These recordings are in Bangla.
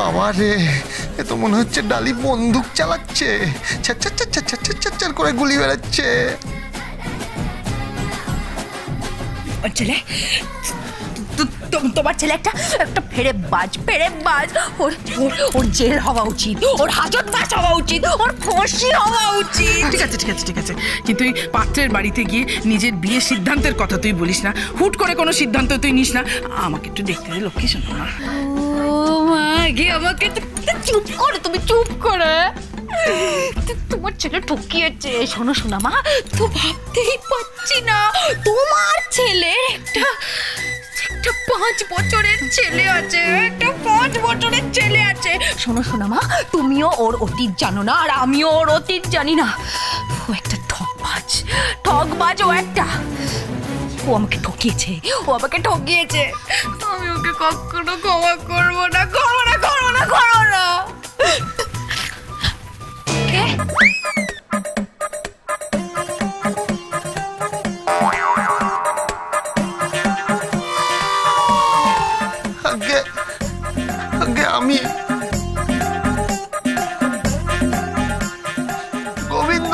বাবা রে, এ তো মনে হচ্ছে ডালি বন্দুক চালাচ্ছে, ছ্যার করে গুলি বেড়াচ্ছে। ছেলে, তোমার ছেলে একটা ফেরে বাজ। ওর জেল হওয়া উচিত, ওর হাজত বাস হওয়া উচিত, ওর ফাঁসি হওয়া উচিত। ঠিক আছে, কিন্তু এই পাত্রের বাড়িতে গিয়ে নিজের বিয়ের সিদ্ধান্তের কথা তুই বলিস না, হুট করে কোনো সিদ্ধান্ত তুই নিস না। আমাকে একটু দেখতে দে লক্ষ্মী, শোনো না। ও মা গে, আমাকে চুপ করো, তুমি চুপ করো। তোমার ছেলে ঠকিয়েছে। শোনো শোনা মা, তো ভাবতেই পারছি না তোমার ছেলের একটা 5 বছরের ছেলে আছে, একটা 5 বছরের ছেলে আছে। শোনো শোনা মা, তুমিও ওর অতীত জানো না, আর আমিও ওর অতীত জানি না। ও একটা ঠকবাজ ও একটা। ও আমাকে ঠকিয়েছে। আমি ওকে কখনো ক্ষমা করবো না। কে? আগে আমি গোবিন্দ।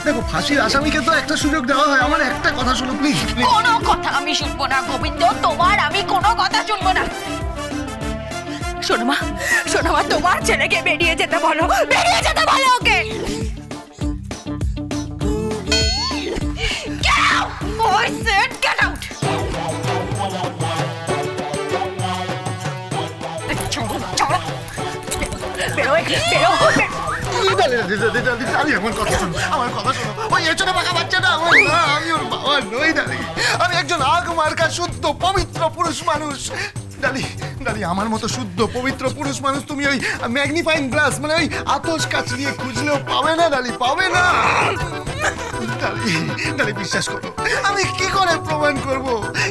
দেখো, ফাঁসির আসামিকে তো একটা সুযোগ দেওয়া হয়। আমার একটা কথা শোনো প্লিজ। কোনো কথা আমি শুনবো না গোবিন্দ, তোমার আমি কোনো কথা শুনবো না। শোনো মা, তোমার ছেলেকে বেরিয়ে যেতে বলো ওকে। Get out! I said get out! চলো, বেরো। আমার কথা শোনো। ওই ছোট পাকা বাচ্চা না, আমি ওর বাবা নই ডালি। আমি একজন আগ মার্কা শুদ্ধ পবিত্র পুরুষ মানুষ। ডালি, আমার মতো শুদ্ধ পবিত্র পুরুষ মানুষ তুমি ওই ম্যাগনিফাইং গ্লাস মানে ওই আতশ কাচ দিয়ে খুঁজলেও পাবে না ডালি, পাবে না। ডালি বিশ্বাস করো, আমি কি করে প্রমাণ করব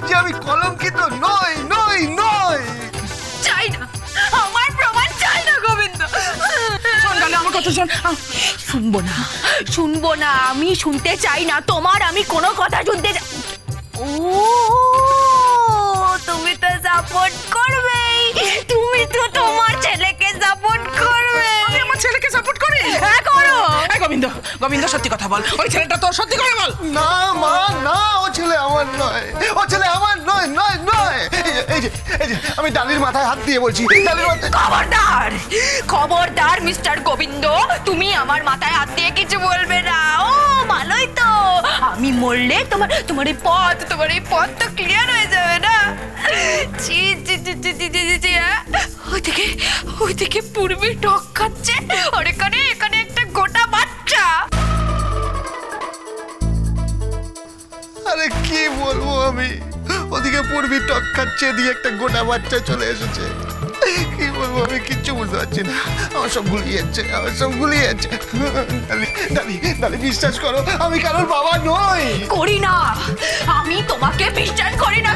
যে আমি কলঙ্কিত নই? চাই না, আমার প্রমাণ চাই না গোবিন্দ। আমার কথা শোন। শুনবো না, আমি শুনতে চাই না তোমার। আমি কোনো কথা শুনতে চাই। ও, তুমি তো সাপোর্ট করবে, তুমি তো তোমার ছেলেকে সাপোর্ট করবে। আমি আমার ছেলেকে সাপোর্ট করি? হ্যাঁ করো। গোবিন্দ সত্যি কথা বল, ওই ছেলেটা তোর, সত্যি করে বল। না মা, না, ও ছেলে আমার নয়। এই যে আমি ডালির মাথায় হাত দিয়ে বলছি, ডালির মাথায়। খবরদার মিস্টার গোবিন্দ, তুমি আমার মাথায় হাত দিয়ে কিছু বলবে না। ও ভালোই তো, আমি মরলে তোমার এই পথ তো ক্লিয়ার হয়ে যাবে না। ওইদিকে পূর্বী টক খাচ্ছে, আর এখানে একটা গোটা বাচ্চা। আরে কি বলবো আমি, ওদিকে পূর্বী টক খাচ্ছে, দিয়ে একটা গোটা বাচ্চা চলে এসেছে। কি বলবো আমি, কিচ্ছু বুঝতে পারছি না। আমার সব গুলিয়ে যাচ্ছে। ডালি বিশ্বাস করো, আমি কারোর বাবা নই। করি না, আমি তোমাকে বিশ্বাস করি না।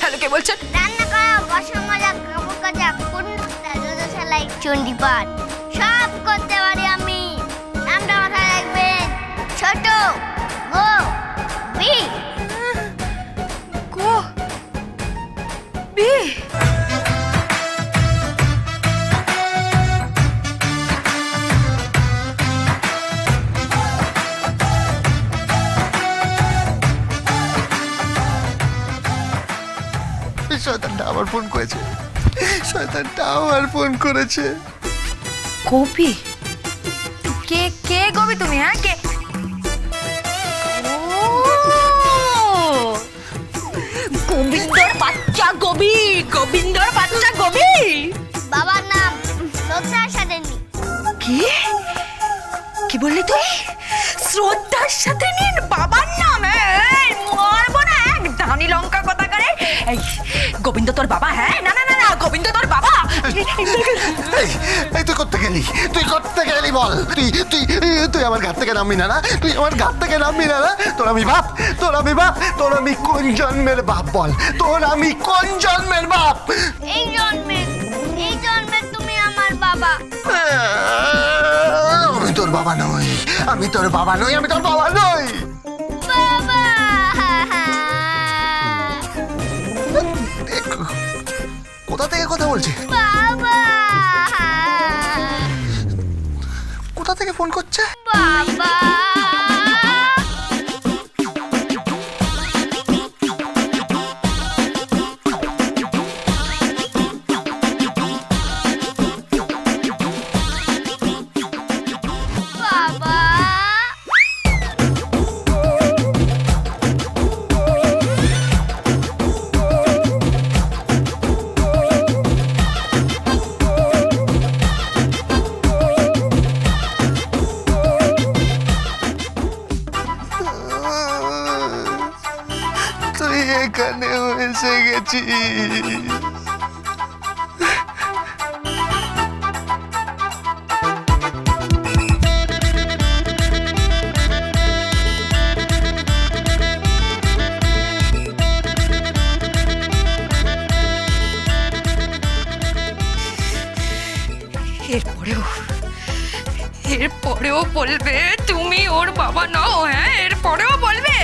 হ্যালো, কে বলছেন? রান্না করা, বসা, মজা, কাপড় কাচা, সেলাই, চণ্ডীপাঠ সব করতে পারি আমি। নামটা মাথায় রাখবেন, ছোট বি। শয়তানটা আবার ফোন করেছে, শয়তানটা আবার ফোন করেছে। কবি? কে কে কবি তুমি? হ্যাঁ কে? গোবিন্দর বাচ্চা কবি, গোবিন্দর বাচ্চা কবি। বাবার নাম শ্রদ্ধার সাথে নি। কি কি বললি তুই? শ্রদ্ধার সাথে নিন বাবার নাম? এই মারবো না এক ধানি লঙ্কা কথা করে। এই গোবিন্দ তোর বাবা? হ্যাঁ না না না না, গোবিন্দ তোর বাবা। এই তুই করতে গেলি, তুই করতে গেলি বল? তুই তুই তুই আমার ঘাট থেকে নামবি না, না তুই আমার ঘাট থেকে নামবি না, না তোর আমি বাপ, তোর আমি বাপ, তোর আমি কোন জন্মের বাপ বল? তোর আমি কোন জন্মের বাপ? এই জন্মে তুমি আমার বাবা। আমি তোর বাবা নই, আমি তোর বাবা নই, আমি তোর বাবা নই। বাবা কোথা থেকে কথা বলছে? বাবা কোথা থেকে ফোন করছে? বাবা বাবা তুই এখানে এসে গেছিস। এরপরেও বলবে তুমি ওর বাবা নও? হ্যাঁ এরপরেও বলবে?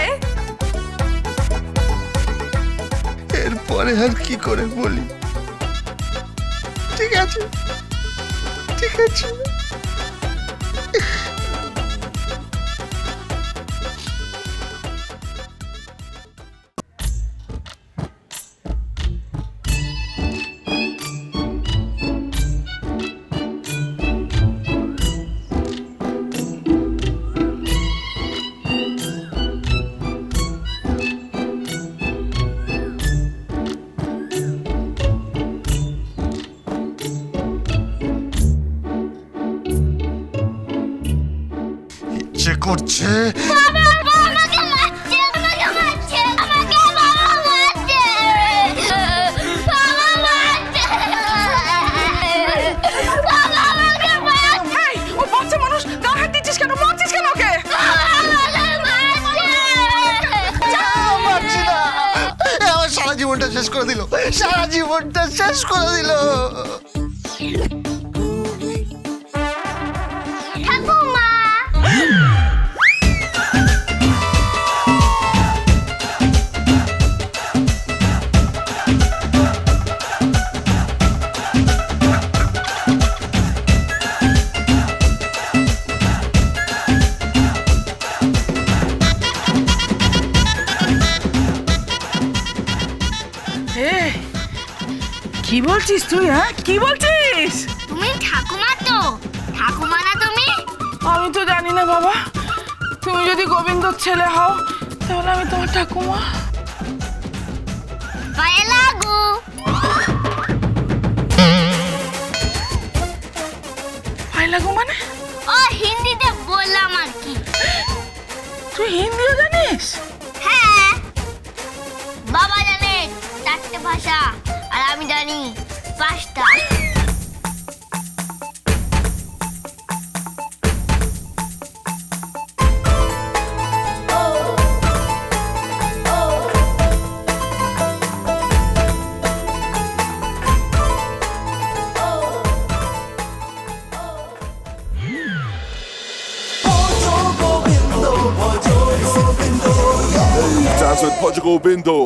এরপরে আর কি করে বলি? ঠিক আছে, ঠিক আছে। ইচ্ছে করছে আমাকে মারছে, আমাকে মারছে, আমাকে বাবা মারছে, বাবা মারছে, বাবা আমাকে মারছে, এই, ও বাচ্চা মানুষ, গায়ে হাত দিচ্ছিস কেন? মারছিস কেন ওকে? আমাকে মারছে। মারছি না, এ আমার সারা জীবনটা শেষ করে দিল, সারা জীবনটা শেষ করে দিল। ঠাকুমা এই, কি বলছিস তুই? হ্যাঁ কি বলছিস? তুমি ঠাকুমা তো? ঠাকুমা না তুমি? আমি তো জানি না বাবা, তুমি যদি গোবিন্দর ছেলে হও তাহলে আমি তোমার ঠাকুমা। পায়ে লাগু। ভাই লাগো মানে? ও হিন্দিতে বললাম আর কি। তুই হিন্দিও জানিস? হ্যাঁ, বাবা জানে 4টে ভাষা আর আমি জানি 5টা। Dance with Portugal Bindo.